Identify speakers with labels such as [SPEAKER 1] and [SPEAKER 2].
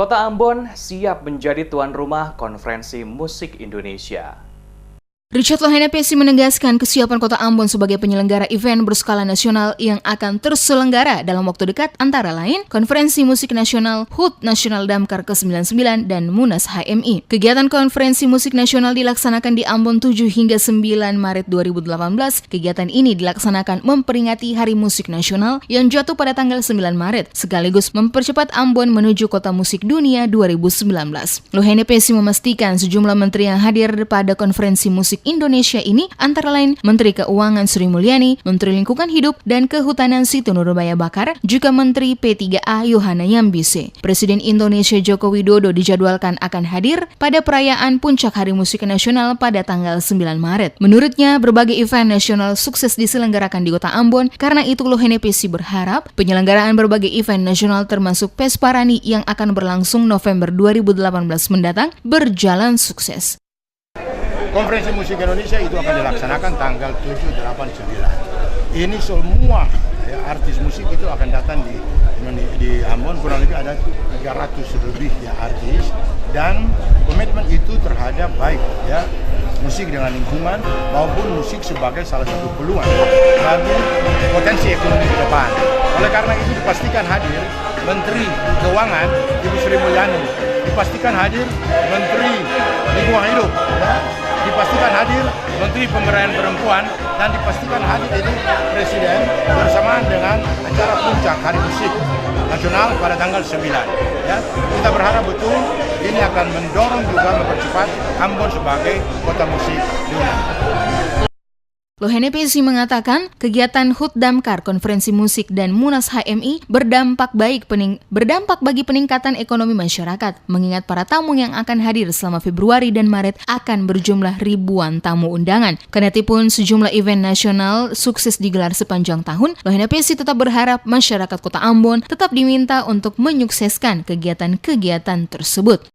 [SPEAKER 1] Kota Ambon siap menjadi tuan rumah Konferensi Musik Indonesia.
[SPEAKER 2] Richard Lohene PC menegaskan kesiapan Kota Ambon sebagai penyelenggara event berskala nasional yang akan terselenggara dalam waktu dekat antara lain Konferensi Musik Nasional, HUT Nasional Damkar ke-99 dan Munas HMI. Kegiatan Konferensi Musik Nasional dilaksanakan di Ambon 7 hingga 9 Maret 2018. Kegiatan ini dilaksanakan memperingati Hari Musik Nasional yang jatuh pada tanggal 9 Maret, sekaligus mempercepat Ambon menuju Kota Musik Dunia 2019. Lohene PC memastikan sejumlah menteri yang hadir pada Konferensi Musik Indonesia ini antara lain Menteri Keuangan Sri Mulyani, Menteri Lingkungan Hidup dan Kehutanan Situ Nurbaya Bakar, juga Menteri P3A Yohana Yambise. Presiden Indonesia Joko Widodo dijadwalkan akan hadir pada perayaan Puncak Hari Musik Nasional pada tanggal 9 Maret. Menurutnya, berbagai event nasional sukses diselenggarakan di Kota Ambon, karena itu Lohene PC berharap penyelenggaraan berbagai event nasional termasuk Pesparani yang akan berlangsung November 2018 mendatang berjalan sukses.
[SPEAKER 3] Konferensi Musik Indonesia itu akan dilaksanakan tanggal 7, 8, 9. Ini semua artis musik itu akan datang di Ambon, kurang lebih ada 300 lebih artis, dan komitmen itu terhadap baik musik dengan lingkungan maupun musik sebagai salah satu peluang bagi potensi ekonomi ke depan. Oleh karena itu dipastikan hadir Menteri Keuangan Ibu Sri Mulyani, dipastikan hadir Menteri Lingkungan Hidup, dipastikan hadir Menteri Pemberdayaan Perempuan, dan dipastikan hadir itu Presiden bersamaan dengan acara Puncak Hari Musik Nasional pada tanggal 9. Kita berharap betul ini akan mendorong juga mempercepat Ambon sebagai kota musik dunia.
[SPEAKER 2] Lohene PC mengatakan kegiatan HUT Damkar, Konferensi Musik dan Munas HMI berdampak bagi peningkatan ekonomi masyarakat, mengingat para tamu yang akan hadir selama Februari dan Maret akan berjumlah ribuan tamu undangan. Kendatipun sejumlah event nasional sukses digelar sepanjang tahun, Lohene PC tetap berharap masyarakat Kota Ambon tetap diminta untuk menyukseskan kegiatan-kegiatan tersebut.